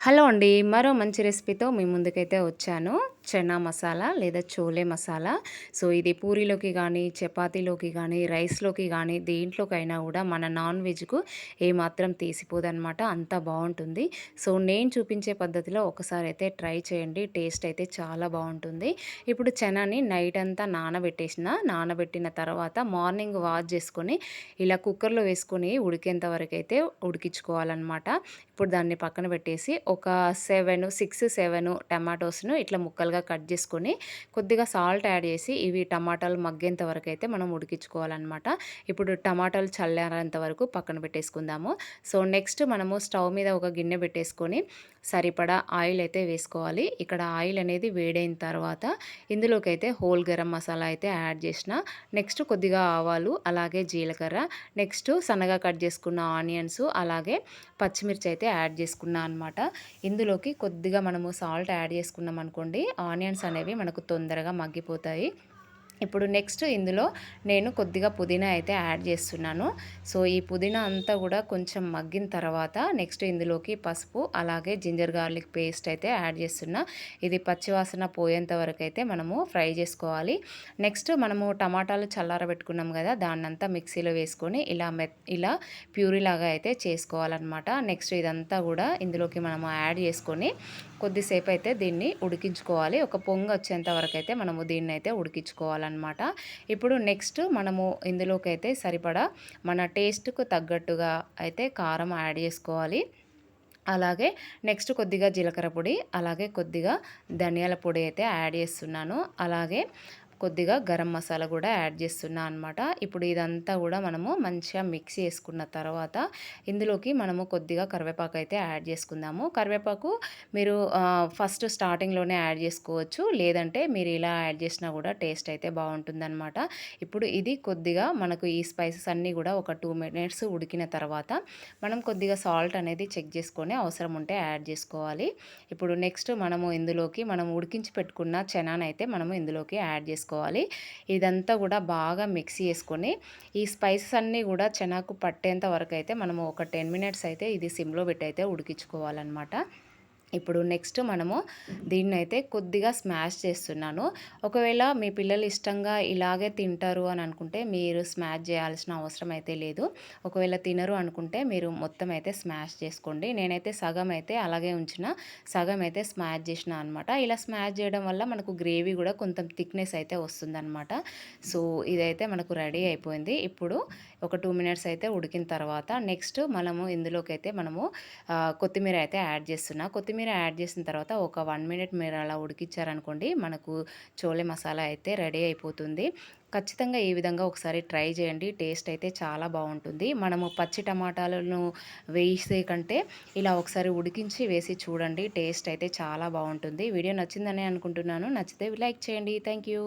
Hello అండి. మరో మంచి రెసిపీతో మీ ముందుకైతే వచ్చాను. చనా మసాలా లేదా చోలే మసాలా. సో, ఇది పూరీలోకి గానీ, చపాతీలోకి గానీ, రైస్‌లోకి గానీ, దేంట్లోకైనా గూడా మన నాన్ వెజ్‌కు ఏమాత్రం తీసిపోదనమాట. అంత బావుంటుంది. సో, నేను చూపించే పద్ధతిలో ఒకసారైతే ట్రై చేయండి. టేస్ట్ అయితే చాలా బావుంటుంది. ఇప్పుడు చనాని నైట్ అంతా నానబెట్టిన తర్వాత మార్నింగ్ వాష్ చేసుకొని, ఇలా కుక్కర్‌లో వేసుకొని ఉడికేంత వరకైతే ఉడికించుకోవాలనమాట. ఇప్పుడు దాన్ని పక్కన పెట్టేసి ఒక 6, 7 టమాటోస్‌ను ఇట్లా ముక్కలుగా కట్ చేసుకొని కొద్దిగా సాల్ట్ యాడ్ చేసి ఇవి టమాటాలు మగ్గేంత వరకైతే మనం ఉడికించుకోవాలనమాట. ఇప్పుడు టమాటాలు చల్లారేంత వరకు పక్కన పెట్టేసుకుందాము. సో, నెక్స్ట్ మనము స్టవ్ మీద ఒక గిన్నె పెట్టేసుకొని సరిపడా ఆయిల్ అయితే వేసుకోవాలి. ఇక్కడ ఆయిల్ అనేది వేడైన తర్వాత ఇందులోకైతే హోల్ గరం మసాలా అయితే యాడ్ చేసిన. నెక్స్ట్ కొద్దిగా ఆవాలు, అలాగే జీలకర్ర, నెక్స్ట్ సన్నగా కట్ చేసుకున్న ఆనియన్స్, అలాగే పచ్చిమిర్చి అయితే యాడ్ చేసుకున్నా అనమాట. ఇందులోకి కొద్దిగా మనము సాల్ట్ యాడ్ చేసుకున్నాం అనుకోండి, ఆనియన్స్ అనేవి మనకు తొందరగా మగ్గిపోతాయి. ఇప్పుడు నెక్స్ట్ ఇందులో నేను కొద్దిగా పుదీనా అయితే యాడ్ చేస్తున్నాను. సో, ఈ పుదీనా అంతా కూడా కొంచెం మగ్గిన తర్వాత నెక్స్ట్ ఇందులోకి పసుపు, అలాగే జింజర్ గార్లిక్ పేస్ట్ అయితే యాడ్ చేస్తున్నా. ఇది పచ్చివాసన పోయేంత వరకు అయితే మనము ఫ్రై చేసుకోవాలి. నెక్స్ట్ మనము టమాటాలు చల్లారబెట్టుకున్నాం కదా, దాన్నంతా మిక్సీలో వేసుకొని ఇలా ప్యూరీ లాగా అయితే చేసుకోవాలన్నమాట. నెక్స్ట్ ఇదంతా కూడా ఇందులోకి మనము యాడ్ చేసుకొని కొద్దిసేపు అయితే దీన్ని ఉడికించుకోవాలి. ఒక పొంగు వచ్చేంత వరకు అయితే మనము దీన్ని అయితే ఉడికించుకోవాలన్నమాట. ఇప్పుడు నెక్స్ట్ మనము ఇందులోకైతే సరిపడా మన టేస్ట్‌కు తగ్గట్టుగా అయితే కారం యాడ్ చేసుకోవాలి. అలాగే నెక్స్ట్ కొద్దిగా జీలకర్ర పొడి, అలాగే కొద్దిగా ధనియాల పొడి అయితే యాడ్ చేస్తున్నాను. అలాగే కొద్దిగా గరం మసాలా కూడా యాడ్ చేస్తున్నా అనమాట. ఇప్పుడు ఇదంతా కూడా మనము మంచిగా మిక్స్ చేసుకున్న తర్వాత ఇందులోకి మనము కొద్దిగా కరివేపాకు అయితే యాడ్ చేసుకుందాము. కరివేపాకు మీరు ఫస్ట్ స్టార్టింగ్‌లోనే యాడ్ చేసుకోవచ్చు. లేదంటే మీరు ఇలా యాడ్ చేసినా కూడా టేస్ట్ అయితే బావుంటుందనమాట. ఇప్పుడు ఇది కొద్దిగా మనకు ఈ స్పైసెస్ అన్నీ కూడా ఒక 2 మినిట్స్ ఉడికిన తర్వాత మనం కొద్దిగా సాల్ట్ అనేది చెక్ చేసుకొని అవసరం ఉంటే యాడ్ చేసుకోవాలి. ఇప్పుడు నెక్స్ట్ మనము ఇందులోకి మనం ఉడికించి పెట్టుకున్న చనానైతే మనము ఇందులోకి యాడ్ చేసుకోవాలి. ఇదంతా కూడా బాగా మిక్స్ చేసుకొని ఈ స్పైసెస్ అన్నీ కూడా చనాకు పట్టేంత వరకు అయితే మనము ఒక 10 మినిట్స్ అయితే ఇది సిమ్‌లో పెట్టి అయితే ఉడికించుకోవాలన్నమాట. ఇప్పుడు నెక్స్ట్ మనము దీన్నైతే కొద్దిగా స్మాష్ చేస్తున్నాను. ఒకవేళ మీ పిల్లలు ఇష్టంగా ఇలాగే తింటారు అని అనుకుంటే మీరు స్మాష్ చేయాల్సిన అవసరం అయితే లేదు. ఒకవేళ తినరు అనుకుంటే మీరు మొత్తం అయితే స్మాష్ చేసుకోండి. నేనైతే సగం అయితే అలాగే ఉంచిన, సగం అయితే స్మాష్ చేసిన అనమాట. ఇలా స్మాష్ చేయడం వల్ల మనకు గ్రేవీ కూడా కొంచెం థిక్నెస్ అయితే వస్తుందన్నమాట. సో, ఇదైతే మనకు రెడీ అయిపోయింది. ఇప్పుడు ఒక 2 మినిట్స్ అయితే ఉడికిన తర్వాత నెక్స్ట్ మనము ఇందులోకైతే మనము కొత్తిమీర అయితే యాడ్ చేస్తున్నా. కొత్తిమీర యాడ్ చేసిన తర్వాత ఒక 1 మినిట్ మీరు అలా ఉడికిచ్చారనుకోండి, మనకు చోలే మసాలా అయితే రెడీ అయిపోతుంది. ఖచ్చితంగా ఈ విధంగా ఒకసారి ట్రై చేయండి. టేస్ట్ అయితే చాలా బావుంటుంది. మనము పచ్చి టమాటాలను వేసే కంటే ఇలా ఒకసారి ఉడికించి వేసి చూడండి. టేస్ట్ అయితే చాలా బావుంటుంది. వీడియో నచ్చిందనే అనుకుంటున్నాను. నచ్చితే లైక్ చేయండి. Thank you.